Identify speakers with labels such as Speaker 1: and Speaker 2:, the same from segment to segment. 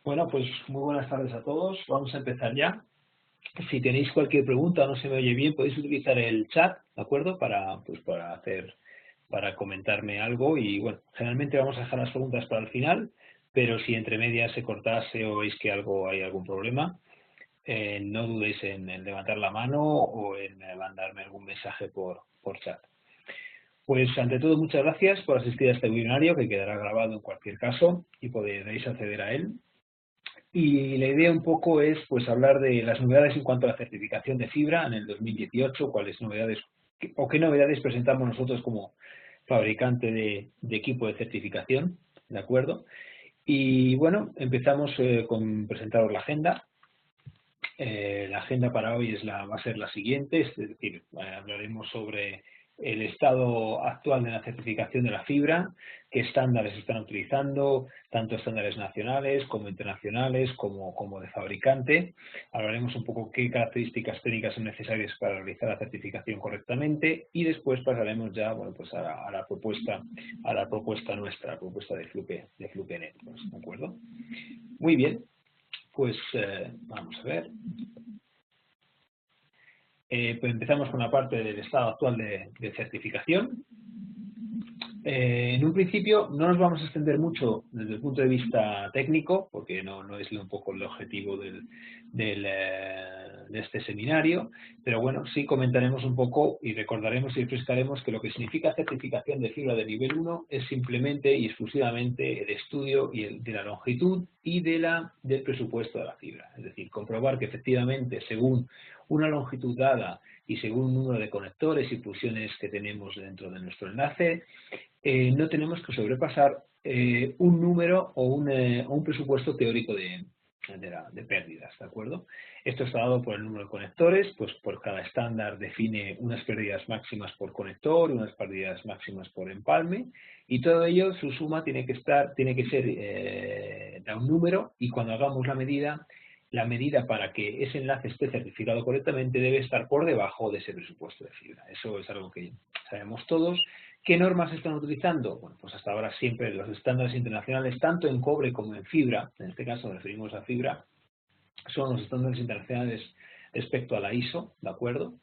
Speaker 1: Bueno, pues muy buenas tardes a todos. Vamos a empezar ya. Si tenéis cualquier pregunta o no se me oye bien, podéis utilizar el chat, ¿de acuerdo? Para comentarme algo y bueno, generalmente vamos a dejar las preguntas para el final, pero si entre medias se cortase o veis que hay algún problema, no dudéis en levantar la mano o en mandarme algún mensaje por chat. Pues ante todo, muchas gracias por asistir a este webinario que quedará grabado en cualquier caso y podréis acceder a él. Y la idea un poco es pues hablar de las novedades en cuanto a la certificación de fibra en el 2018, cuáles novedades o qué novedades presentamos nosotros como fabricante de equipo de certificación, ¿de acuerdo? Y bueno, empezamos con presentaros la agenda. La agenda para hoy va a ser la siguiente, es decir, hablaremos sobre el estado actual de la certificación de la fibra, qué estándares se están utilizando, tanto estándares nacionales como internacionales, como de fabricante. Hablaremos un poco qué características técnicas son necesarias para realizar la certificación correctamente y después pasaremos ya bueno, pues a la propuesta nuestra, la propuesta de Fluke Networks, ¿de acuerdo? Muy bien, pues vamos a ver. Pues empezamos con la parte del estado actual de certificación. En un principio no nos vamos a extender mucho desde el punto de vista técnico, porque no es un poco el objetivo de este seminario, pero bueno, sí comentaremos un poco y recordaremos y refrescaremos que lo que significa certificación de fibra de nivel 1 es simplemente y exclusivamente el estudio de la longitud y del presupuesto de la fibra. Es decir, comprobar que efectivamente, según una longitud dada y según un número de conectores y fusiones que tenemos dentro de nuestro enlace, no tenemos que sobrepasar un número o un presupuesto teórico de pérdidas, ¿de acuerdo? Esto está dado por el número de conectores, pues por cada estándar define unas pérdidas máximas por conector, unas pérdidas máximas por empalme, y todo ello, su suma tiene que ser da un número, y cuando hagamos la medida para que ese enlace esté certificado correctamente debe estar por debajo de ese presupuesto de fibra. Eso es algo que sabemos todos. ¿Qué normas se están utilizando? Bueno, pues hasta ahora siempre los estándares internacionales, tanto en cobre como en fibra, en este caso nos referimos a fibra, son los estándares internacionales respecto a la ISO, ¿de acuerdo?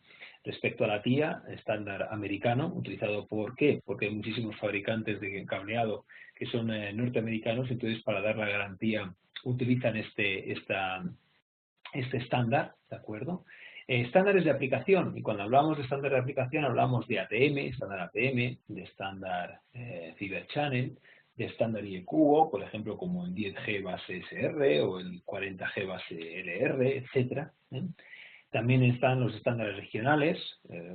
Speaker 1: Respecto a la TIA, estándar americano, utilizado ¿por qué? Porque hay muchísimos fabricantes de cableado que son norteamericanos, entonces para dar la garantía utilizan este estándar, ¿de acuerdo? Estándares de aplicación, y cuando hablamos de estándar de aplicación hablamos de ATM, estándar ATM, de estándar Fiber Channel, de estándar IEQO, por ejemplo, como el 10G base SR o el 40G base LR, etcétera. También están los estándares regionales,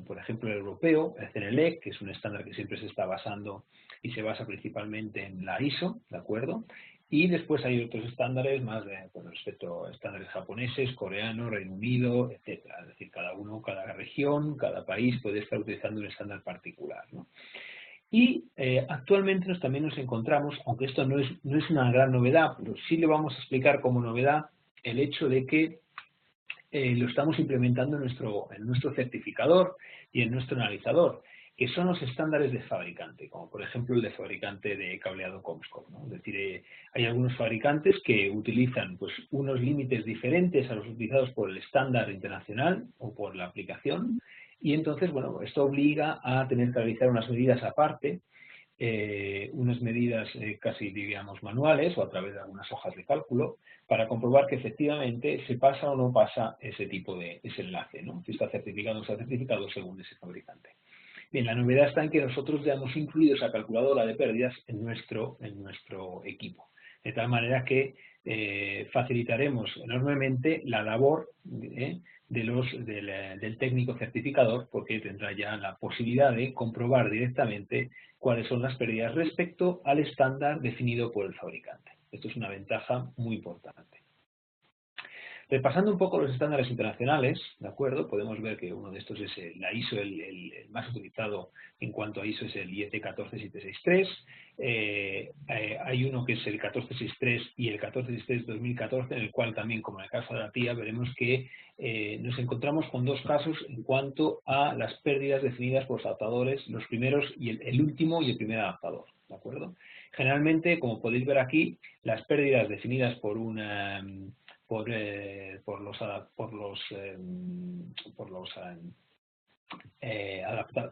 Speaker 1: por ejemplo el europeo, el CNELEC, que es un estándar que siempre se está basando y se basa principalmente en la ISO, ¿de acuerdo? Y después hay otros estándares más con respecto a estándares japoneses, coreanos, Reino Unido, etcétera. Es decir, cada región, cada país puede estar utilizando un estándar particular, ¿no? Y actualmente también nos encontramos, aunque esto no es una gran novedad, pero sí le vamos a explicar como novedad el hecho de que lo estamos implementando en nuestro certificador y en nuestro analizador, que son los estándares de fabricante, como por ejemplo el de fabricante de cableado Comscore, ¿no? Es decir, hay algunos fabricantes que utilizan pues, unos límites diferentes a los utilizados por el estándar internacional o por la aplicación, y entonces, bueno, esto obliga a tener que realizar unas medidas aparte, unas medidas casi diríamos manuales o a través de algunas hojas de cálculo para comprobar que efectivamente se pasa o no pasa ese enlace, ¿no? Si está certificado o no está certificado según ese fabricante. Bien, la novedad está en que nosotros ya hemos incluido esa calculadora de pérdidas en nuestro equipo. De tal manera que facilitaremos enormemente la labor del técnico certificador, porque tendrá ya la posibilidad de comprobar directamente cuáles son las pérdidas respecto al estándar definido por el fabricante. Esto es una ventaja muy importante. Repasando un poco los estándares internacionales, ¿de acuerdo? Podemos ver que uno de estos es la ISO, el más utilizado en cuanto a ISO es el IEC 14763. Hay uno que es el 1463 y el 1463-2014, en el cual también, como en el caso de la TIA, veremos que nos encontramos con dos casos en cuanto a las pérdidas definidas por los adaptadores, los primeros y el último y el primer adaptador, ¿de acuerdo? Generalmente, como podéis ver aquí, las pérdidas definidas por por los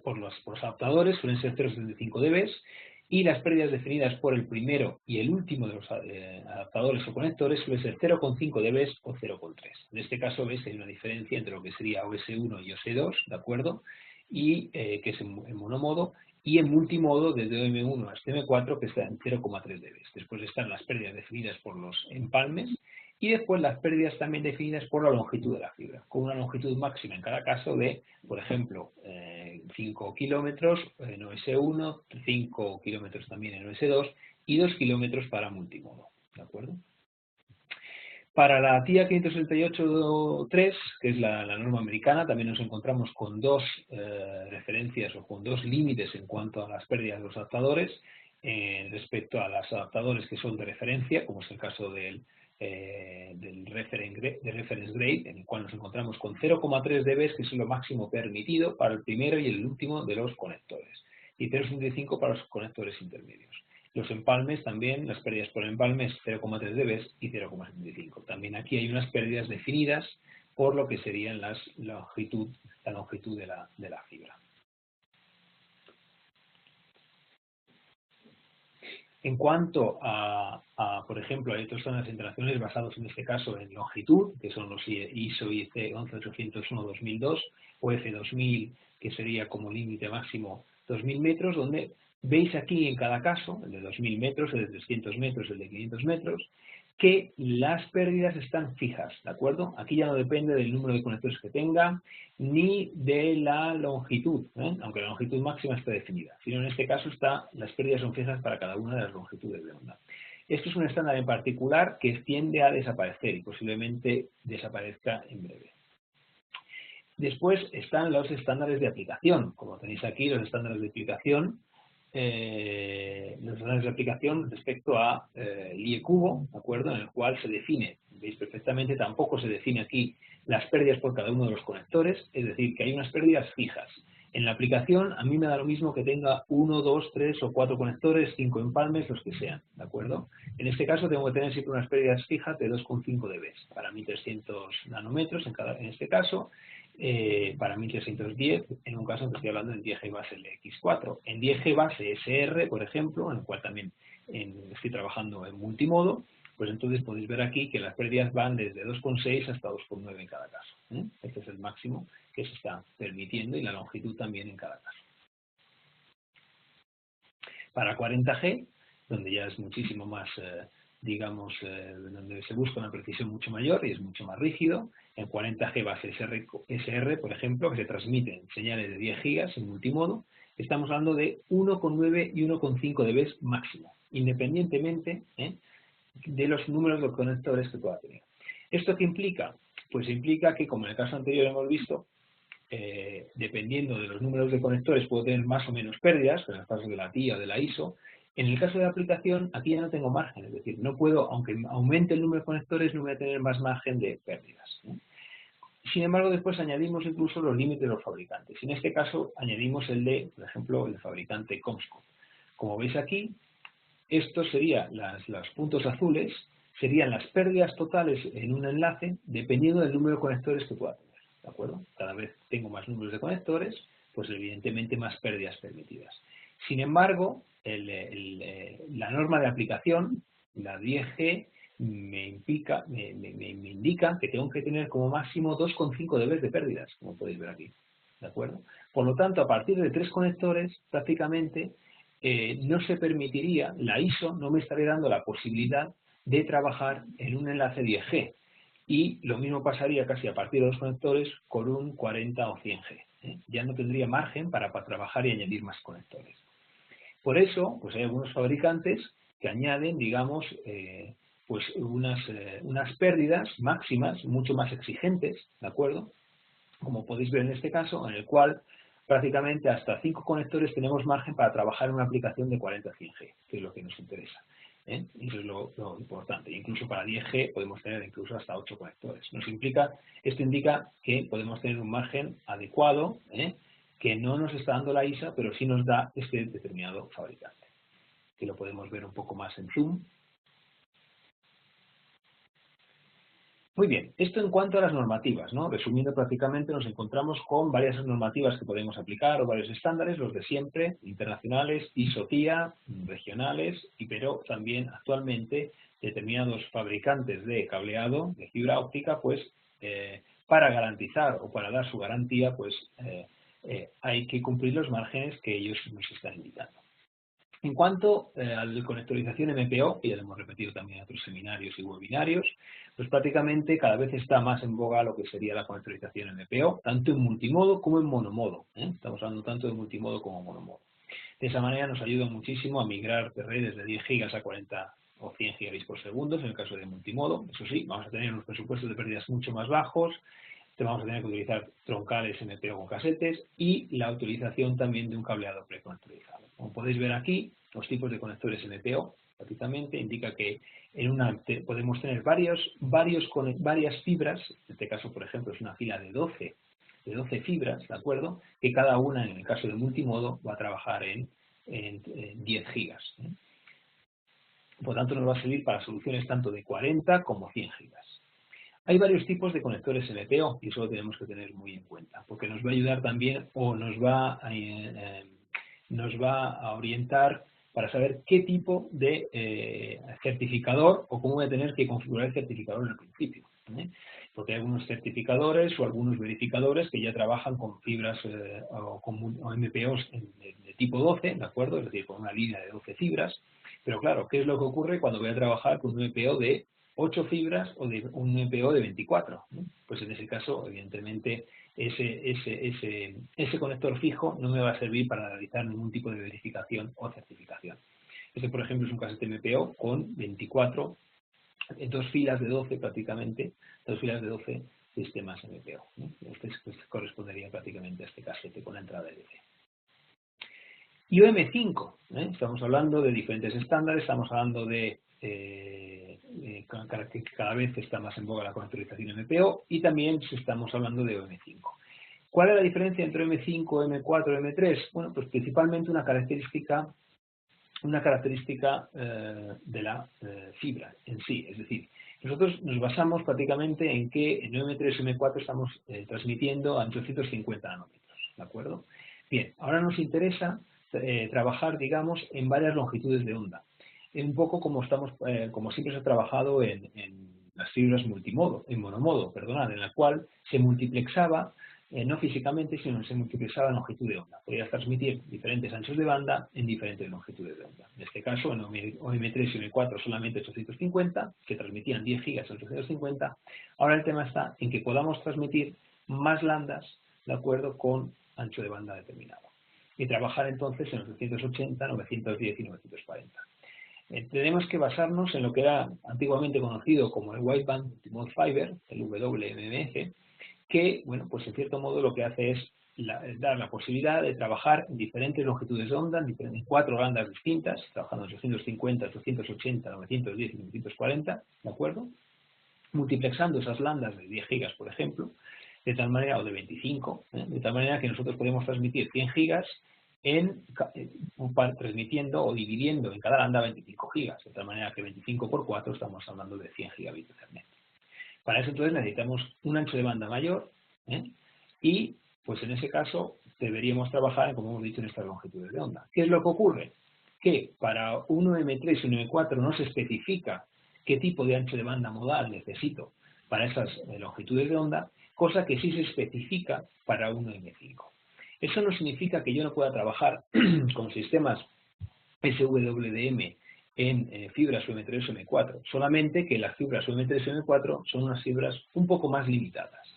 Speaker 1: por los adaptadores suelen ser 0,75 dB y las pérdidas definidas por el primero y el último de los adaptadores o conectores suelen ser 0,5 dB o 0,3. En este caso veis que hay una diferencia entre lo que sería OS1 y OS2, ¿de acuerdo? Y que es en monomodo, y en multimodo desde OM1 hasta M4 que está en 0,3 dB. Después están las pérdidas definidas por los empalmes y después las pérdidas también definidas por la longitud de la fibra, con una longitud máxima en cada caso de, por ejemplo, 5 kilómetros en OS1, 5 kilómetros también en OS2 y 2 kilómetros para multimodo, ¿de acuerdo? Para la TIA 568.3, que es la norma americana, también nos encontramos con dos referencias o con dos límites en cuanto a las pérdidas de los adaptadores respecto a los adaptadores que son de referencia, como es el caso del reference grade, en el cual nos encontramos con 0,3 dB, que es lo máximo permitido para el primero y el último de los conectores, y 0,75 para los conectores intermedios. Los empalmes también, las pérdidas por empalmes 0,3 dB y 0,75. También aquí hay unas pérdidas definidas por lo que serían la longitud de la fibra. En cuanto por ejemplo, hay otros estándares internacionales basados en este caso en longitud, que son los ISO IEC 11801-2002 o F2000, que sería como límite máximo 2000 metros, donde veis aquí en cada caso, el de 2000 metros, el de 300 metros, el de 500 metros, que las pérdidas están fijas, ¿de acuerdo? Aquí ya no depende del número de conectores que tenga, ni de la longitud, aunque la longitud máxima esté definida, sino en este caso las pérdidas son fijas para cada una de las longitudes de onda. Esto es un estándar en particular que tiende a desaparecer y posiblemente desaparezca en breve. Después están los estándares de aplicación, como tenéis aquí los estándares de aplicación, respecto a IE cubo, ¿de acuerdo? En el cual se define, veis perfectamente, tampoco se define aquí las pérdidas por cada uno de los conectores, es decir, que hay unas pérdidas fijas. En la aplicación a mí me da lo mismo que tenga 1, 2, 3 o 4 conectores, 5 empalmes, los que sean, ¿de acuerdo? En este caso tengo que tener siempre unas pérdidas fijas de 2,5 dB, para 1300 nanómetros en este caso, para 1310, en un caso que estoy hablando en 10G base LX4. En 10G base SR, por ejemplo, en el cual también estoy trabajando en multimodo, pues entonces podéis ver aquí que las pérdidas van desde 2,6 hasta 2,9 en cada caso. Este es el máximo que se está permitiendo y la longitud también en cada caso. Para 40G, donde ya es muchísimo más, donde se busca una precisión mucho mayor y es mucho más rígido, en 40G base SR, por ejemplo, que se transmiten señales de 10 gigas en multimodo, estamos hablando de 1,9 y 1,5 dB máximo, independientemente de los números de conectores que pueda tener. ¿Esto qué implica? Pues implica que, como en el caso anterior hemos visto, dependiendo de los números de conectores puedo tener más o menos pérdidas, en el caso de la TIA o de la ISO. En el caso de la aplicación, aquí ya no tengo margen, es decir, no puedo, aunque aumente el número de conectores, no voy a tener más margen de pérdidas. Sin embargo, después añadimos incluso los límites de los fabricantes. En este caso, añadimos el de, por ejemplo, el fabricante Comscore. Como veis aquí, estos serían los puntos azules, serían las pérdidas totales en un enlace, dependiendo del número de conectores que pueda tener. ¿De acuerdo? Cada vez tengo más números de conectores, pues evidentemente más pérdidas permitidas. Sin embargo, la norma de aplicación, la 10G, me indica que tengo que tener como máximo 2,5 dB de pérdidas, como podéis ver aquí. ¿De acuerdo? Por lo tanto, a partir de 3 conectores, prácticamente no se permitiría, la ISO no me estaría dando la posibilidad de trabajar en un enlace 10G. Y lo mismo pasaría casi a partir de los conectores con un 40 o 100G. Ya no tendría margen para trabajar y añadir más conectores. Por eso, pues hay algunos fabricantes que añaden, digamos, pues unas pérdidas máximas mucho más exigentes, ¿de acuerdo? Como podéis ver en este caso, en el cual prácticamente hasta 5 conectores tenemos margen para trabajar en una aplicación de 40 a 100G, que es lo que nos interesa. Eso es lo importante. Incluso para 10G podemos tener incluso hasta 8 conectores. Esto indica que podemos tener un margen adecuado, que no nos está dando la ISA, pero sí nos da este determinado fabricante. que lo podemos ver un poco más en zoom. Muy bien, esto en cuanto a las normativas, ¿no? Resumiendo prácticamente, nos encontramos con varias normativas que podemos aplicar o varios estándares, los de siempre, internacionales, ISO TIA, regionales, pero también actualmente determinados fabricantes de cableado, de fibra óptica, pues para garantizar o para dar su garantía, pues hay que cumplir los márgenes que ellos nos están indicando. En cuanto a la conectorización MPO, que ya lo hemos repetido también en otros seminarios y webinarios, pues prácticamente cada vez está más en boga lo que sería la conectorización MPO, tanto en multimodo como en monomodo. Estamos hablando tanto de multimodo como monomodo. De esa manera nos ayuda muchísimo a migrar de redes de 10 gigas a 40 o 100 gigabits por segundo, en el caso de multimodo. Eso sí, vamos a tener unos presupuestos de pérdidas mucho más bajos, vamos a tener que utilizar troncales MPO con casetes y la utilización también de un cableado preconectorizado. Como podéis ver aquí, los tipos de conectores MPO, prácticamente indica que podemos tener varias fibras, en este caso, por ejemplo, es una fila de 12 fibras, ¿de acuerdo? Que cada una, en el caso de multimodo, va a trabajar en 10 gigas. Por tanto, nos va a servir para soluciones tanto de 40 como 100 gigas. Hay varios tipos de conectores MPO y eso lo tenemos que tener muy en cuenta, porque nos va a ayudar también o nos va a orientar para saber qué tipo de certificador o cómo voy a tener que configurar el certificador en el principio. Porque hay algunos certificadores o algunos verificadores que ya trabajan con fibras o MPOs de tipo 12, ¿de acuerdo? Es decir, con una línea de 12 fibras. Pero claro, ¿qué es lo que ocurre cuando voy a trabajar con un MPO de 8 fibras o de un MPO de 24? Pues en ese caso, evidentemente, ese conector fijo no me va a servir para realizar ningún tipo de verificación o certificación. Este, por ejemplo, es un casete MPO con 24, dos filas de 12 prácticamente, dos filas de 12 sistemas MPO. Este correspondería prácticamente a este casete con la entrada de DC. Y OM5, estamos hablando de diferentes estándares, estamos hablando de que cada vez está más en boga la conectorización MPO y también estamos hablando de OM5. ¿Cuál es la diferencia entre OM5, OM4 y OM3? Bueno, pues principalmente una característica de la fibra en sí. Es decir, nosotros nos basamos prácticamente en que en OM3 y OM4 estamos transmitiendo a 850 nanómetros, ¿de acuerdo? Bien, ahora nos interesa trabajar, digamos, en varias longitudes de onda. Un poco como siempre se ha trabajado en las fibras monomodo, en la cual se multiplexaba, no físicamente, sino se multiplexaba en longitud de onda. Podías transmitir diferentes anchos de banda en diferentes longitudes de onda. En este caso, en OM3 y OM4 solamente 850, que transmitían 10 gigas a 850. Ahora el tema está en que podamos transmitir más landas, de acuerdo, con ancho de banda determinado. Y trabajar entonces en 880, 910 y 940. Tenemos que basarnos en lo que era antiguamente conocido como el Wideband Multimode Fiber, el WMMF, que, bueno, pues en cierto modo lo que hace es dar la posibilidad de trabajar en diferentes longitudes de onda, en 4 bandas distintas, trabajando en 850, 880, 910 y 940, ¿de acuerdo? Multiplexando esas landas de 10 gigas, por ejemplo, de tal manera, o de 25, de tal manera que nosotros podemos transmitir 100 gigas transmitiendo o dividiendo en cada landa 25 gigas, de tal manera que 25 por 4 estamos hablando de 100 gigabits de Ethernet. Para eso entonces necesitamos un ancho de banda mayor y pues en ese caso deberíamos trabajar, como hemos dicho, en estas longitudes de onda. ¿Qué es lo que ocurre? Que para un OM3 y un OM4 no se especifica qué tipo de ancho de banda modal necesito para esas longitudes de onda, cosa que sí se especifica para un OM5. Eso no significa que yo no pueda trabajar con sistemas SWDM en fibras OM3 o OM4, solamente que las fibras OM3 y OM4 son unas fibras un poco más limitadas.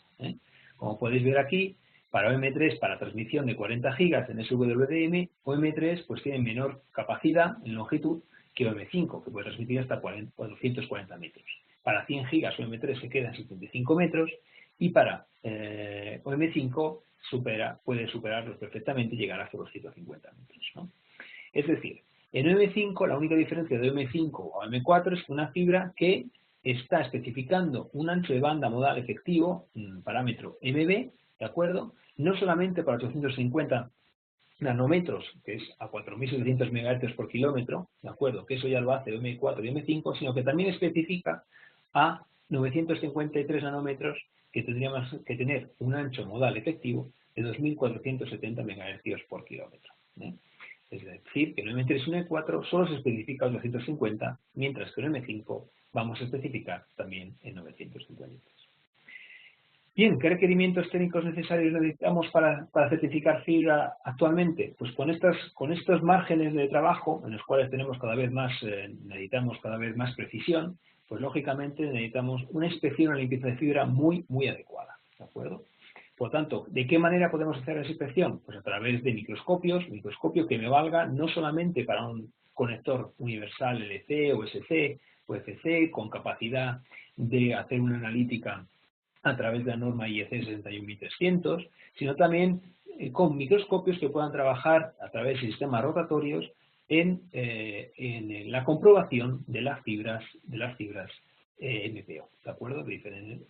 Speaker 1: Como podéis ver aquí, para OM3, para transmisión de 40 gigas en SWDM, OM3 pues tiene menor capacidad en longitud que OM5, que puede transmitir hasta 440 metros. Para 100 gigas OM3 se queda en 75 metros y para OM5 puede superarlos perfectamente y llegar hasta los 150 metros. ¿no? Es decir, en OM5 la única diferencia de OM5 o OM4 es una fibra que está especificando un ancho de banda modal efectivo, un parámetro MB, ¿de acuerdo? No solamente para 850 nanómetros, que es a 4.700 MHz por kilómetro, ¿de acuerdo? Que eso ya lo hace M4 y M5, sino que también especifica a 953 nanómetros que tendríamos que tener un ancho modal efectivo de 2.470 MHz por kilómetro. Es decir, que en M3 y M4 solo se especifica en 250, mientras que en M5 vamos a especificar también en 953. Bien, ¿qué requerimientos técnicos necesarios necesitamos para certificar fibra actualmente? Pues con estos márgenes de trabajo, en los cuales tenemos necesitamos cada vez más precisión, pues lógicamente necesitamos una inspección o limpieza de fibra muy adecuada, ¿de acuerdo? Por tanto, ¿de qué manera podemos hacer esa inspección? Pues a través de microscopio que me valga no solamente para un conector universal LC o SC o FC con capacidad de hacer una analítica a través de la norma IEC 61300, sino también con microscopios que puedan trabajar a través de sistemas rotatorios en la comprobación de las fibras MPO, ¿de acuerdo?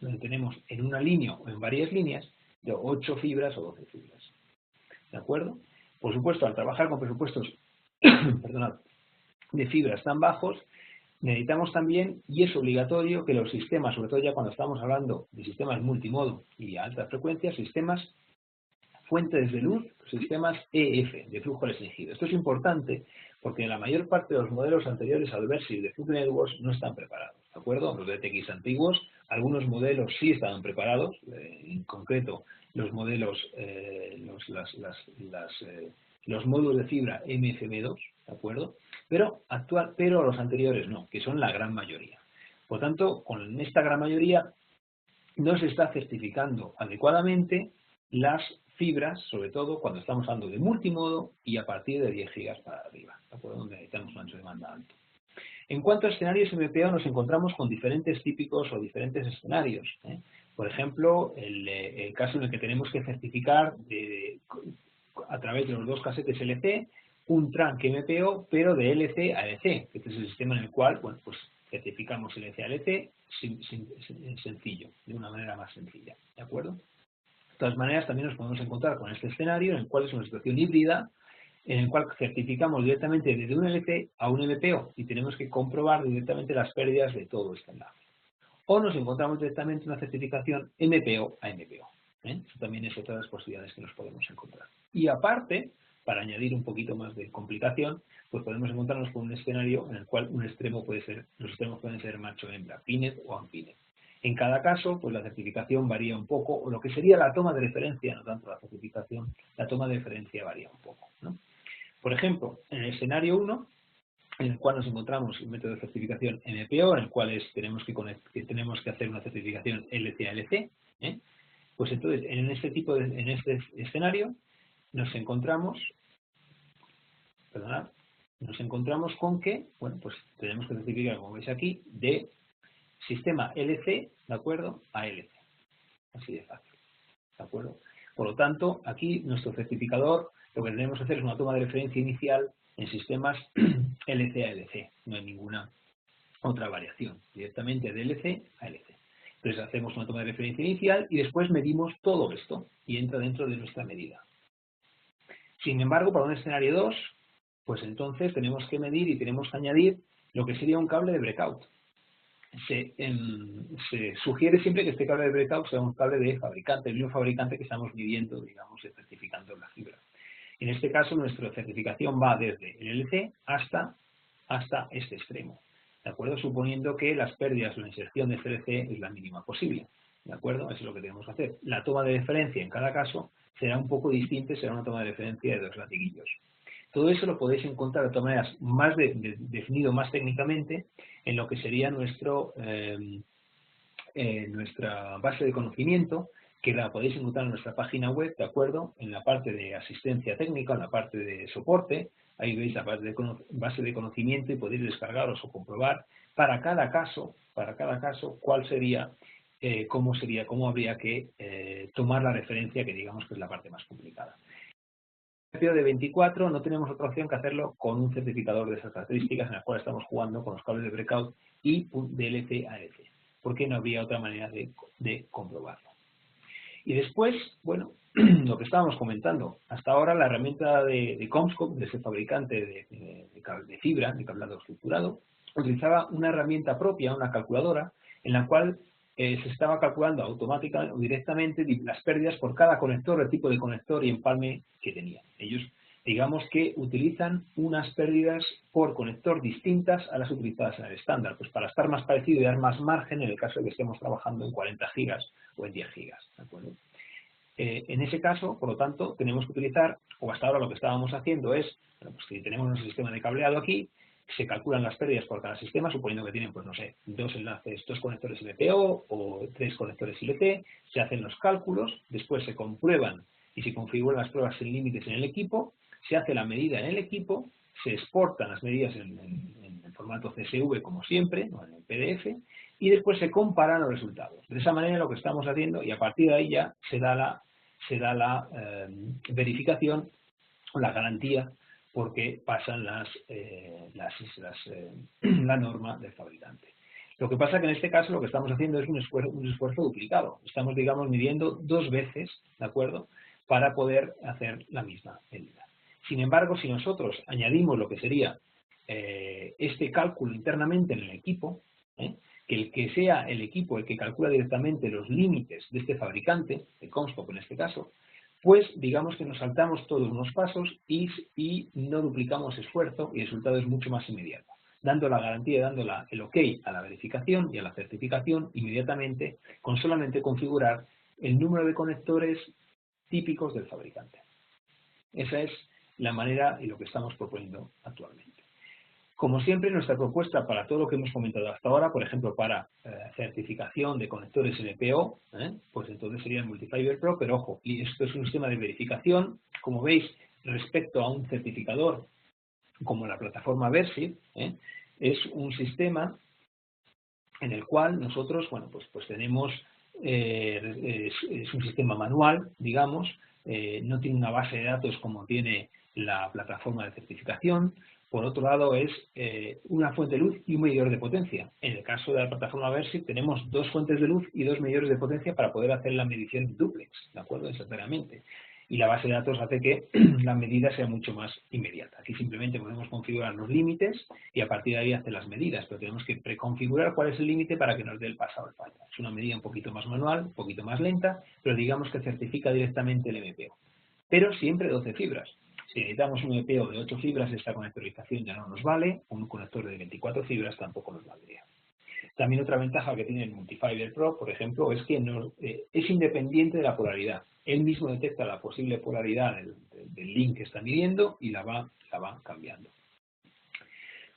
Speaker 1: Donde tenemos en una línea o en varias líneas de 8 fibras o 12 fibras, ¿de acuerdo? Por supuesto, al trabajar con presupuestos perdonad, de fibras tan bajos, necesitamos también, y es obligatorio, que los sistemas, sobre todo ya cuando estamos hablando de sistemas multimodo y a alta frecuencia, sistemas fuentes de luz, sistemas EF, de flujo restringido. Esto es importante porque la mayor parte de los modelos anteriores al Versiv de Fluke Networks no están preparados, ¿de acuerdo? Los DTX antiguos, algunos modelos sí estaban preparados, en concreto los modelos, los módulos de fibra MFM2, ¿de acuerdo? Pero los anteriores no, que son la gran mayoría. Por tanto, con esta gran mayoría no se está certificando adecuadamente las fibras, sobre todo cuando estamos hablando de multimodo y a partir de 10 gigas para arriba, ¿de acuerdo? Donde necesitamos un ancho de banda alto. En cuanto a escenarios MPO, nos encontramos con diferentes típicos o diferentes escenarios. Por ejemplo, el caso en el que tenemos que certificar a través de los dos casetes LC un trunk MPO, pero de LC a LC. Este es el sistema en el cual, bueno, pues certificamos LC a LC sencillo, de una manera más sencilla, ¿de acuerdo? De todas maneras, también nos podemos encontrar con este escenario en el cual es una situación híbrida, en el cual certificamos directamente desde un LC a un MPO y tenemos que comprobar directamente las pérdidas de todo este enlace. O nos encontramos directamente una certificación MPO a MPO. Eso también es otra de las posibilidades que nos podemos encontrar. Y aparte, para añadir un poquito más de complicación, pues podemos encontrarnos con un escenario en el cual los extremos pueden ser macho hembra, PINET o ANPINET. En cada caso, pues la certificación varía un poco, o lo que sería la toma de referencia, no tanto la certificación, la toma de referencia varía un poco, ¿no? Por ejemplo, en el escenario 1, en el cual nos encontramos el método de certificación MPO, en el cual tenemos que hacer una certificación LC-LC, pues entonces en este escenario nos encontramos con que, bueno, pues tenemos que certificar, como veis aquí, de sistema LC, ¿de acuerdo?, a LC. Así de fácil, ¿de acuerdo? Por lo tanto, aquí nuestro certificador lo que tenemos que hacer es una toma de referencia inicial en sistemas LC a LC. No hay ninguna otra variación. Directamente de LC a LC. Entonces hacemos una toma de referencia inicial y después medimos todo esto y entra dentro de nuestra medida. Sin embargo, para un escenario 2, pues entonces tenemos que medir y tenemos que añadir lo que sería un cable de breakout. Se sugiere siempre que este cable de breakout sea un cable de fabricante, el mismo fabricante que estamos midiendo, digamos, y certificando la fibra. En este caso, nuestra certificación va desde el LC hasta este extremo, ¿de acuerdo? Suponiendo que las pérdidas o la inserción de LC es la mínima posible, ¿de acuerdo? Eso es lo que tenemos que hacer. La toma de referencia en cada caso será un poco distinta, será una toma de referencia de 2 latiguillos. Todo eso lo podéis encontrar de todas maneras más definido más técnicamente en lo que sería nuestra base de conocimiento, que la podéis encontrar en nuestra página web, ¿de acuerdo? En la parte de asistencia técnica, en la parte de soporte, ahí veis la base de conocimiento y podéis descargaros o comprobar para cada caso cuál sería, cómo habría que tomar la referencia, que digamos que es la parte más complicada. De 24 no tenemos otra opción que hacerlo con un certificador de esas características en el cual estamos jugando con los cables de breakout y de LC a LC, porque no habría otra manera de comprobarlo. Y después, bueno, lo que estábamos comentando. Hasta ahora la herramienta de Comscope, de ese fabricante de fibra, de cableado estructurado, utilizaba una herramienta propia, una calculadora, en la cual se estaba calculando automáticamente o directamente las pérdidas por cada conector, el tipo de conector y empalme que tenía. Ellos, digamos que utilizan unas pérdidas por conector distintas a las utilizadas en el estándar, pues para estar más parecido y dar más margen en el caso de que estemos trabajando en 40 gigas o en 10 gigas, ¿de acuerdo? En ese caso, por lo tanto, tenemos que utilizar, o hasta ahora lo que estábamos haciendo es, bueno, pues si tenemos un sistema de cableado aquí, se calculan las pérdidas por cada sistema, suponiendo que tienen, pues no sé, 2 enlaces, 2 conectores LPO o 3 conectores LT, se hacen los cálculos, después se comprueban y se configuran las pruebas sin límites en el equipo, se hace la medida en el equipo, se exportan las medidas en formato CSV como siempre, o en el PDF, y después se comparan los resultados. De esa manera lo que estamos haciendo, y a partir de ahí ya se da la verificación o la garantía porque pasan la norma del fabricante. Lo que pasa que en este caso lo que estamos haciendo es un esfuerzo duplicado. Estamos, digamos, midiendo 2 veces, ¿de acuerdo?, para poder hacer la misma medida. Sin embargo, si nosotros añadimos lo que sería este cálculo internamente en el equipo, que sea el equipo el que calcula directamente los límites de este fabricante, de Comscope en este caso, pues digamos que nos saltamos todos unos pasos y no duplicamos esfuerzo y el resultado es mucho más inmediato, dando la garantía, dando el OK a la verificación y a la certificación inmediatamente con solamente configurar el número de conectores típicos del fabricante. Esa es la manera y lo que estamos proponiendo actualmente. Como siempre, nuestra propuesta para todo lo que hemos comentado hasta ahora, por ejemplo, para certificación de conectores LPO, pues entonces sería el Multifiber Pro, pero ojo, y esto es un sistema de verificación, como veis, respecto a un certificador como la plataforma Versiv, es un sistema en el cual nosotros, bueno, pues tenemos, es un sistema manual, digamos, no tiene una base de datos como tiene la plataforma de certificación. Por otro lado, es una fuente de luz y un medidor de potencia. En el caso de la plataforma Versiv tenemos 2 fuentes de luz y 2 medidores de potencia para poder hacer la medición duplex, ¿de acuerdo? Instantáneamente. Y la base de datos hace que la medida sea mucho más inmediata. Aquí simplemente podemos configurar los límites y a partir de ahí hacer las medidas, pero tenemos que preconfigurar cuál es el límite para que nos dé el pasado al fallo. Es una medida un poquito más manual, un poquito más lenta, pero digamos que certifica directamente el MPO. Pero siempre 12 fibras. Si necesitamos un MPO de 8 fibras, esta conectorización ya no nos vale, un conector de 24 fibras tampoco nos valdría. También otra ventaja que tiene el Multifiber Pro, por ejemplo, es que es independiente de la polaridad. Él mismo detecta la posible polaridad del link que está midiendo y la va cambiando.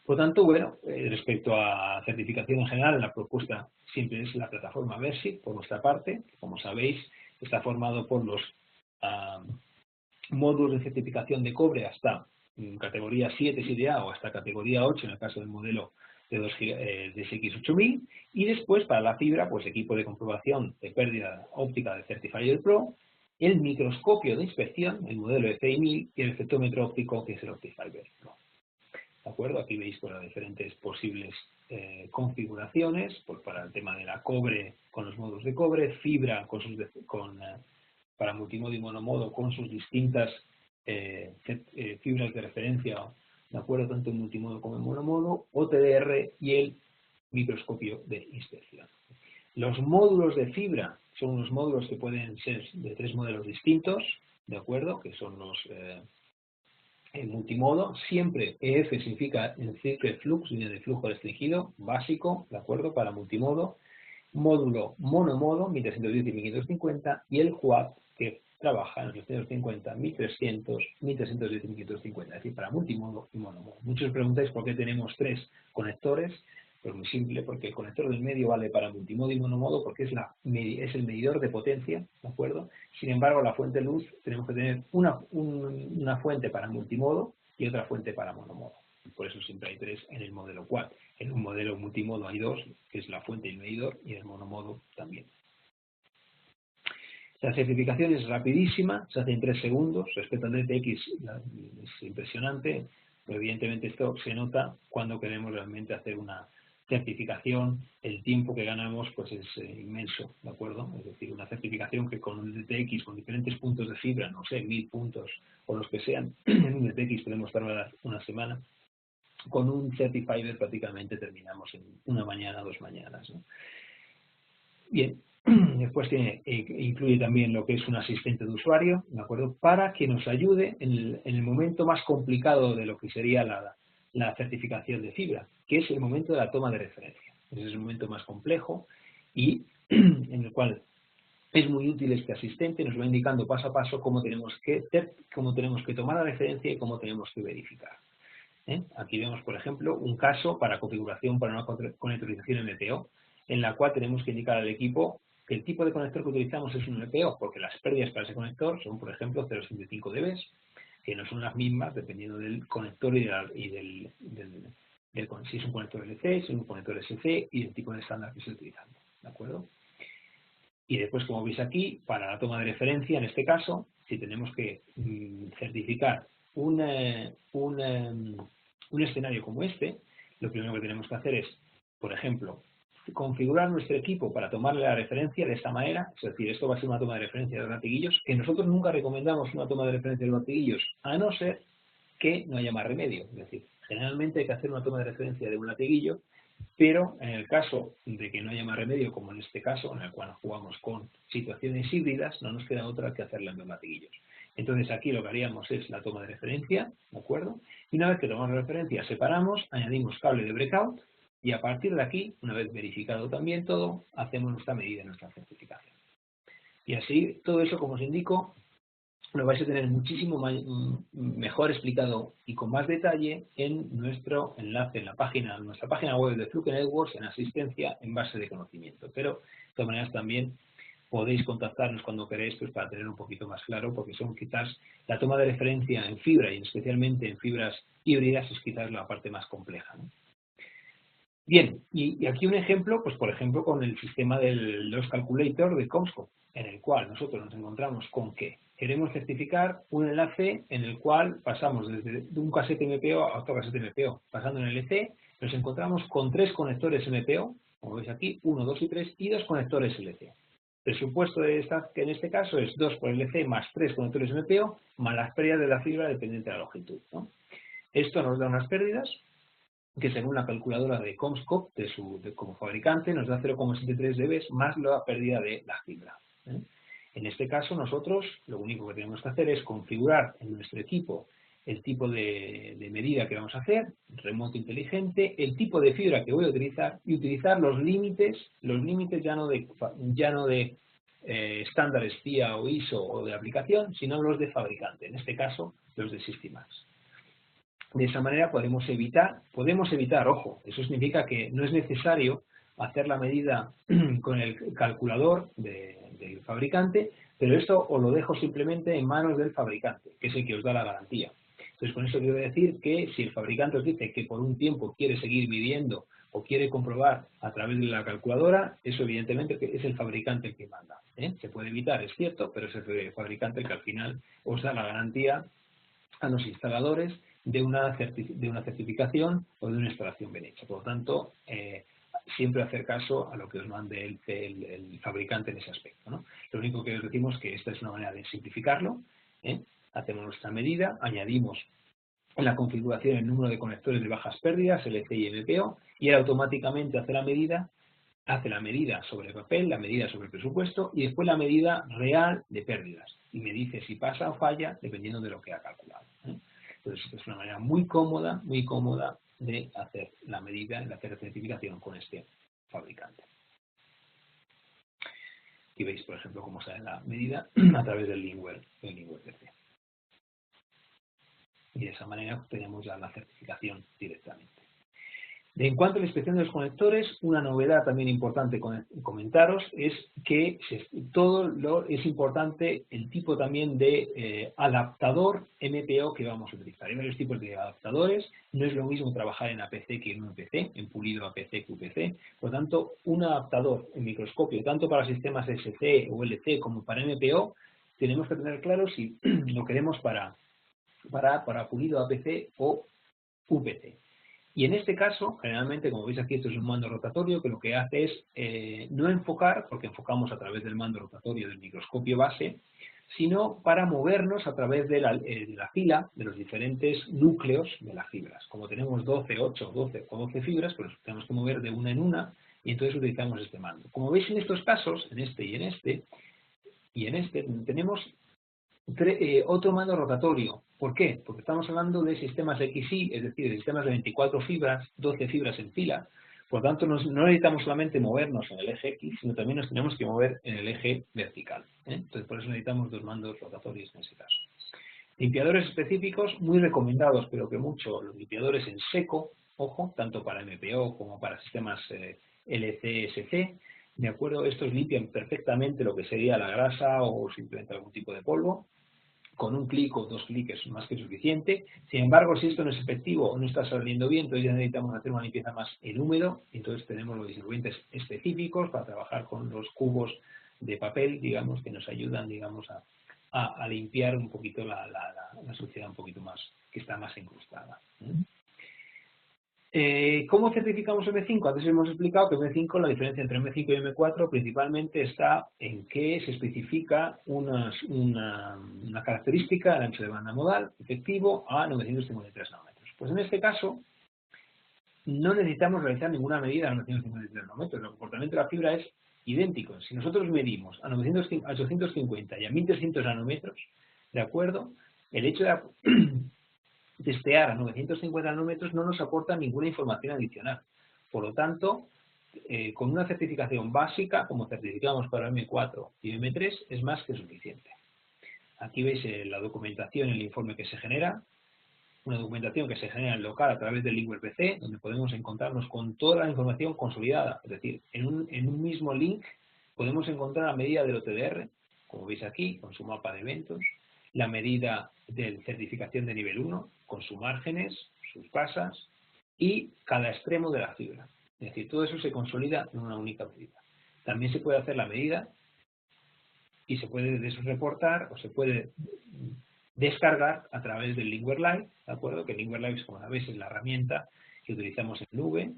Speaker 1: Por lo tanto, bueno, respecto a certificación en general, la propuesta siempre es la plataforma Versiv, por nuestra parte, que como sabéis está formado por los módulos de certificación de cobre hasta categoría 7, 7A o hasta categoría 8 en el caso del modelo de DSX8000 y después para la fibra, pues equipo de comprobación de pérdida óptica de Certifier Pro, el microscopio de inspección, el modelo FI1000 y el efectómetro óptico que es el Optifiber Pro. ¿De acuerdo? Aquí veis pues, las diferentes posibles configuraciones pues, para el tema de la cobre con los módulos de cobre, fibra para multimodo y monomodo con sus distintas fibras de referencia, de acuerdo, tanto en multimodo como en monomodo, OTDR y el microscopio de inspección. Los módulos de fibra son unos módulos que pueden ser de 3 modelos distintos, de acuerdo, que son los multimodo, siempre EF significa Encircle Flux, línea de flujo restringido, básico, de acuerdo, para multimodo, módulo monomodo, 1310 y 1550, y el HUAP, que trabaja en los 350, 1300, 1310 y 1550, es decir, para multimodo y monomodo. Muchos preguntáis por qué tenemos 3 conectores. Pues muy simple, porque el conector del medio vale para multimodo y monomodo porque es el medidor de potencia, ¿de acuerdo? Sin embargo, la fuente de luz tenemos que tener una fuente para multimodo y otra fuente para monomodo. Por eso siempre hay 3 en el modelo quad. En un modelo multimodo hay 2, que es la fuente y el medidor, y en el monomodo también. La certificación es rapidísima, se hace en 3 segundos, respecto al DTX es impresionante, pero evidentemente esto se nota cuando queremos realmente hacer una certificación, el tiempo que ganamos pues es inmenso, ¿de acuerdo? Es decir, una certificación que con un DTX, con diferentes puntos de fibra, no sé, 1000 puntos o los que sean, en un DTX podemos tardar una semana. Con un Certifier prácticamente terminamos en una mañana, 2 mañanas, ¿no? Bien, después incluye también lo que es un asistente de usuario, ¿de acuerdo? Para que nos ayude en el momento más complicado de lo que sería la certificación de fibra, que es el momento de la toma de referencia. Ese es el momento más complejo y en el cual es muy útil este asistente, nos va indicando paso a paso cómo tenemos que tomar la referencia y cómo tenemos que verificar. Aquí vemos, por ejemplo, un caso para configuración para una conectorización MPO, en la cual tenemos que indicar al equipo que el tipo de conector que utilizamos es un MPO, porque las pérdidas para ese conector son, por ejemplo, 0,75 dB, que no son las mismas dependiendo del conector si es un conector LC, si es un conector SC y el tipo de estándar que se está utilizando, ¿de acuerdo? Y después, como veis aquí, para la toma de referencia, en este caso, si tenemos que certificar un escenario como este, lo primero que tenemos que hacer es, por ejemplo, configurar nuestro equipo para tomarle la referencia de esta manera, es decir, esto va a ser una toma de referencia de los latiguillos, que nosotros nunca recomendamos una toma de referencia de los latiguillos, a no ser que no haya más remedio. Es decir, generalmente hay que hacer una toma de referencia de un latiguillo, pero en el caso de que no haya más remedio, como en este caso, en el cual jugamos con situaciones híbridas, no nos queda otra que hacerla en dos latiguillos. Entonces aquí lo que haríamos es la toma de referencia, ¿de acuerdo? Y una vez que tomamos la referencia, separamos, añadimos cable de breakout y a partir de aquí, una vez verificado también todo, hacemos nuestra medida, nuestra certificación. Y así, todo eso, como os indico, lo vais a tener muchísimo mejor explicado y con más detalle en nuestro enlace, en nuestra página web de Fluke Networks, en asistencia en base de conocimiento. Pero, de todas maneras, también podéis contactarnos cuando queréis pues, para tener un poquito más claro, porque son quizás la toma de referencia en fibra y especialmente en fibras híbridas es quizás la parte más compleja, ¿no? Bien, y aquí un ejemplo, pues por ejemplo con el sistema del Loss Calculator de Comscope, en el cual nosotros nos encontramos con que queremos certificar un enlace en el cual pasamos desde un casete MPO a otro casete MPO. Pasando en el LC, nos encontramos con 3 conectores MPO, como veis aquí, 1, 2 y 3, y 2 conectores LC. El supuesto que en este caso es 2 por LC más 3 conectores MPO, más las pérdidas de la fibra dependiente de la longitud, ¿no? Esto nos da unas pérdidas que según la calculadora de Comscope, como fabricante, nos da 0,73 dB más la pérdida de la fibra. En este caso, nosotros lo único que tenemos que hacer es configurar en nuestro equipo el tipo de medida que vamos a hacer, remoto inteligente, el tipo de fibra que voy a utilizar y utilizar los límites ya no de estándares TIA o ISO o de aplicación, sino los de fabricante, en este caso los de Systimax. De esa manera podemos evitar, ojo, eso significa que no es necesario hacer la medida con el calculador del fabricante, pero esto os lo dejo simplemente en manos del fabricante, que es el que os da la garantía. Entonces, con eso quiero decir que si el fabricante os dice que por un tiempo quiere seguir midiendo o quiere comprobar a través de la calculadora, eso evidentemente es el fabricante el que manda. Se puede evitar, es cierto, pero es el fabricante el que al final os da la garantía a los instaladores de una certificación o de una instalación bien hecha. Por lo tanto, siempre hacer caso a lo que os mande el fabricante en ese aspecto, ¿no? Lo único que os decimos es que esta es una manera de simplificarlo. Hacemos nuestra medida, añadimos en la configuración el número de conectores de bajas pérdidas, LC y MPO, y él automáticamente hace la medida sobre papel, la medida sobre el presupuesto y después la medida real de pérdidas. Y me dice si pasa o falla dependiendo de lo que ha calculado. Entonces, es una manera muy cómoda de hacer la medida, de hacer la certificación con este fabricante. Aquí veis, por ejemplo, cómo sale la medida a través del Linkware PC. Y de esa manera tenemos ya la certificación directamente. En cuanto a la inspección de los conectores, una novedad también importante comentaros es que es importante el tipo también de adaptador MPO que vamos a utilizar. Hay varios tipos de adaptadores, no es lo mismo trabajar en APC que en UPC, en pulido APC que UPC. Por lo tanto, un adaptador en microscopio, tanto para sistemas SC o LC como para MPO, tenemos que tener claro si lo queremos para pulido APC o UPC. Y en este caso, generalmente, como veis aquí, esto es un mando rotatorio que lo que hace es no enfocar, porque enfocamos a través del mando rotatorio del microscopio base, sino para movernos a través de la fila de los diferentes núcleos de las fibras. Como tenemos 12, 8, 12 o 12 fibras, pues tenemos que mover de una en una y entonces utilizamos este mando. Como veis en estos casos, en este y en este, tenemos otro mando rotatorio. ¿Por qué? Porque estamos hablando de sistemas XY, es decir, de sistemas de 24 fibras, 12 fibras en fila. Por lo tanto, no necesitamos solamente movernos en el eje X, sino también nos tenemos que mover en el eje vertical. Entonces, por eso necesitamos dos mandos rotatorios en ese caso. Limpiadores específicos muy recomendados, pero que mucho, los limpiadores en seco, ojo, tanto para MPO como para sistemas LCSC, ¿de acuerdo? Estos limpian perfectamente lo que sería la grasa o simplemente algún tipo de polvo. Con un clic o dos clics es más que suficiente. Sin embargo, si esto no es efectivo o no está saliendo bien, entonces ya necesitamos hacer una limpieza más en húmedo. Entonces tenemos los disolventes específicos para trabajar con los cubos de papel, digamos, que nos ayudan, digamos, a limpiar un poquito la suciedad un poquito más, que está más incrustada. ¿Cómo certificamos M5? Antes hemos explicado que M5, la diferencia entre M5 y M4 principalmente está en que se especifica una característica, el ancho de banda modal efectivo a 953 nanómetros. Pues en este caso no necesitamos realizar ninguna medida a 953 nanómetros. El comportamiento de la fibra es idéntico. Si nosotros medimos a 850 y a 1300 nanómetros, ¿de acuerdo? El hecho de testear a 950 nanómetros no nos aporta ninguna información adicional. Por lo tanto, con una certificación básica, como certificamos para M4 y M3, es más que suficiente. Aquí veis la documentación, el informe que se genera, una documentación que se genera en local a través del LinkWare-PC, donde podemos encontrarnos con toda la información consolidada. Es decir, en un mismo link podemos encontrar la medida del OTDR, como veis aquí, con su mapa de eventos, la medida de certificación de nivel 1, con sus márgenes, sus pasas y cada extremo de la fibra. Es decir, todo eso se consolida en una única medida. También se puede hacer la medida y se puede de eso reportar o se puede descargar a través del LinkWare Live, ¿de acuerdo? Que LinkWare Live, como sabéis, es la herramienta que utilizamos en nube,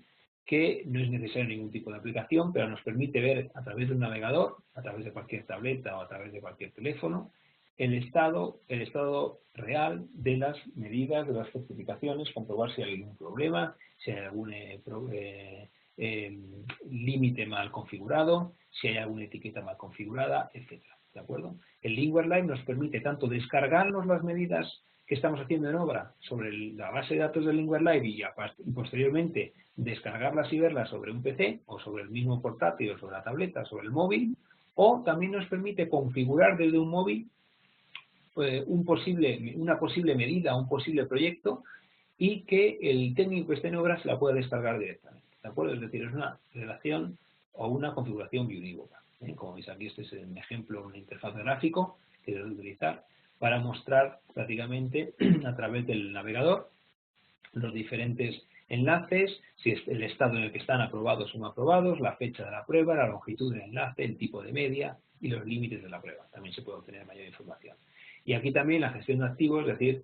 Speaker 1: que no es necesario ningún tipo de aplicación, pero nos permite ver a través de un navegador, a través de cualquier tableta o a través de cualquier teléfono, el estado real de las medidas, de las certificaciones, comprobar si hay algún problema, si hay algún límite mal configurado, si hay alguna etiqueta mal configurada, etcétera. ¿De acuerdo? El LinkWare Live nos permite tanto descargarnos las medidas que estamos haciendo en obra sobre la base de datos del LinkWare Live y posteriormente descargarlas y verlas sobre un PC o sobre el mismo portátil o sobre la tableta, sobre el móvil, o también nos permite configurar desde un móvil una posible medida, un posible proyecto y que el técnico que esté en obra se la pueda descargar directamente. ¿De acuerdo? Es decir, es una relación o una configuración biunívoca. Como veis aquí, este es un ejemplo, una interfaz de gráfico que debe utilizar para mostrar prácticamente a través del navegador los diferentes enlaces, si es el estado en el que están aprobados o no aprobados, la fecha de la prueba, la longitud del enlace, el tipo de media y los límites de la prueba. También se puede obtener mayor información. Y aquí también la gestión de activos, es decir,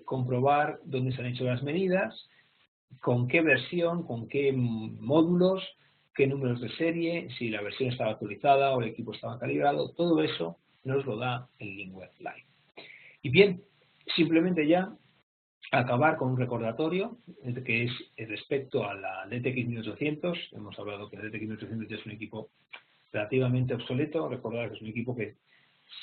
Speaker 1: comprobar dónde se han hecho las medidas, con qué versión, con qué módulos, qué números de serie, si la versión estaba actualizada o el equipo estaba calibrado, todo eso nos lo da el LinkWare Live. Y bien, simplemente ya acabar con un recordatorio que es respecto a la DTX 1800. Hemos hablado que el DTX 1800 ya es un equipo relativamente obsoleto. Recordad que es un equipo que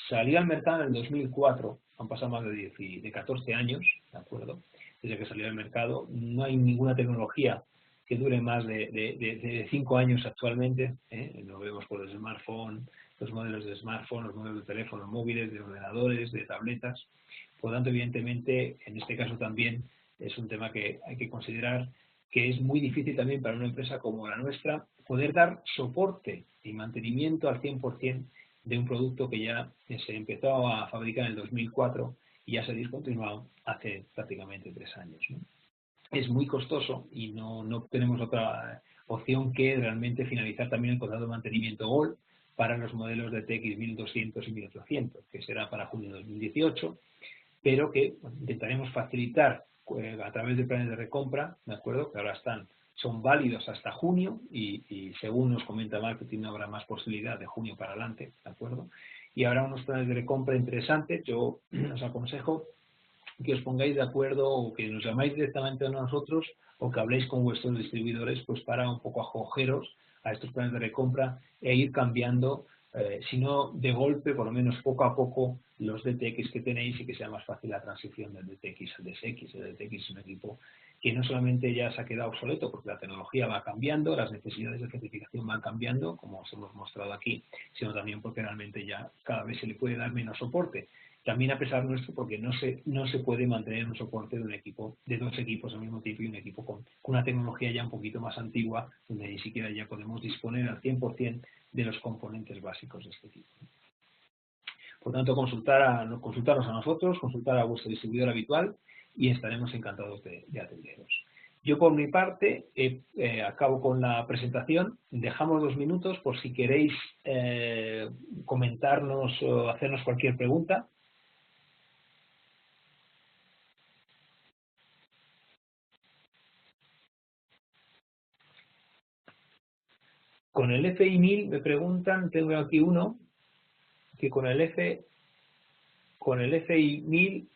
Speaker 1: salió al mercado en el 2004, han pasado más de 14 años, ¿de acuerdo? Desde que salió al mercado, no hay ninguna tecnología que dure más de 5 años actualmente, lo vemos por el smartphone, los modelos de smartphone, los modelos de teléfonos móviles, de ordenadores, de tabletas. Por lo tanto, evidentemente, en este caso también es un tema que hay que considerar que es muy difícil también para una empresa como la nuestra poder dar soporte y mantenimiento al 100% de un producto que ya se empezó a fabricar en el 2004 y ya se ha discontinuado hace prácticamente 3 años, ¿no? Es muy costoso y no tenemos otra opción que realmente finalizar también el contrato de mantenimiento Gold para los modelos de TX 1200 y 1800, que será para junio de 2018, pero que intentaremos facilitar a través de planes de recompra, ¿de acuerdo? Que ahora son válidos hasta junio y según nos comenta marketing no habrá más posibilidad de junio para adelante, ¿de acuerdo? Y habrá unos planes de recompra interesantes. Yo os aconsejo que os pongáis de acuerdo o que nos llamáis directamente a nosotros o que habléis con vuestros distribuidores pues para un poco acogeros a estos planes de recompra e ir cambiando, si no de golpe, por lo menos poco a poco, los DTX que tenéis y que sea más fácil la transición del DTX al DSX. El DTX es un equipo que no solamente ya se ha quedado obsoleto porque la tecnología va cambiando, las necesidades de certificación van cambiando, como os hemos mostrado aquí, sino también porque realmente ya cada vez se le puede dar menos soporte. También a pesar nuestro, porque no se puede mantener un soporte de un equipo, de dos equipos al mismo tiempo y un equipo con una tecnología ya un poquito más antigua, donde ni siquiera ya podemos disponer al 100% de los componentes básicos de este tipo. Por tanto, consultarnos a nosotros, consultar a vuestro distribuidor habitual y estaremos encantados de atenderos. Yo por mi parte acabo con la presentación. Dejamos 2 minutos por si queréis comentarnos o hacernos cualquier pregunta. Con el FI 1000 me preguntan, tengo aquí uno, que con el FI 1000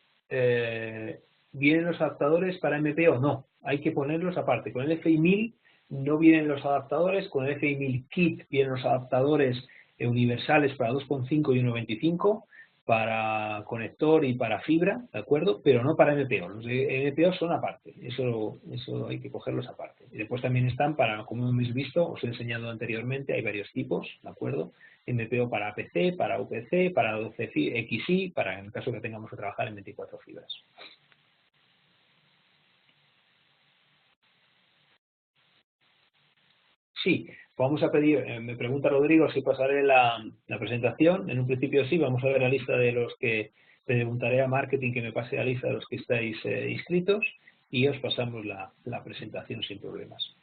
Speaker 1: ¿vienen los adaptadores para MP o no? Hay que ponerlos aparte. Con el FI 1000 no vienen los adaptadores, con el FI 1000 Kit vienen los adaptadores universales para 2.5 y 1.25, para conector y para fibra, ¿de acuerdo? Pero no para MPO. Los de MPO son aparte, eso hay que cogerlos aparte. Y después también están para, como hemos visto, os he enseñado anteriormente, hay varios tipos, ¿de acuerdo? MPO para APC, para UPC, para 12XI, para en el caso que tengamos que trabajar en 24 fibras. Sí, vamos a pedir, me pregunta Rodrigo si pasaré la presentación. En un principio sí, vamos a ver la lista de los que preguntaré a marketing que me pase la lista de los que estáis inscritos y os pasamos la presentación sin problemas.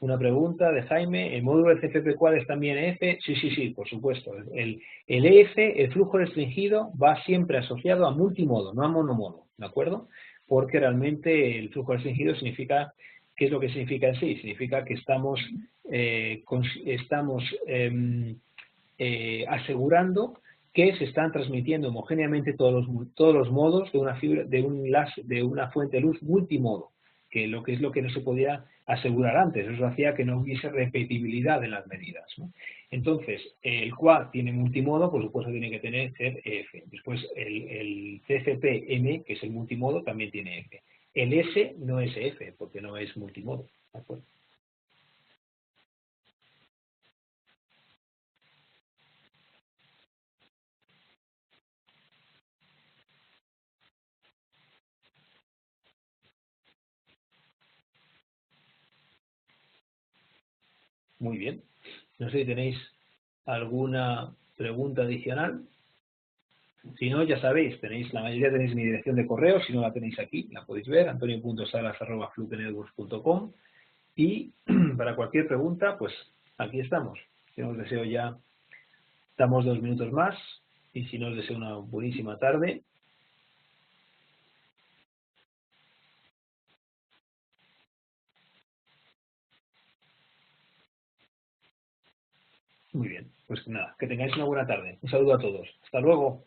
Speaker 1: Una pregunta de Jaime, ¿el módulo de CFP cuál es también EF? Sí, por supuesto. El EF, el flujo restringido, va siempre asociado a multimodo, no a monomodo, ¿de acuerdo? Porque realmente el flujo restringido significa, ¿qué es lo que significa en sí? Significa que estamos asegurando que se están transmitiendo homogéneamente todos los modos de una fibra, de una fuente de luz multimodo, que es lo que no se podía asegurar antes. Eso hacía que no hubiese repetibilidad en las medidas, ¿no? Entonces, el QA tiene multimodo, por supuesto tiene que tener EF. Después, el CFP-M, que es el multimodo, también tiene F. El S no es F, porque no es multimodo, ¿de acuerdo? Muy bien. No sé si tenéis alguna pregunta adicional. Si no, ya sabéis, la mayoría tenéis mi dirección de correo, si no la tenéis aquí, la podéis ver, antonio.salas@flukenetworks.com, y para cualquier pregunta, pues aquí estamos. Yo os deseo ya, damos 2 minutos más, y si no, os deseo una buenísima tarde. Muy bien, pues nada, que tengáis una buena tarde. Un saludo a todos. Hasta luego.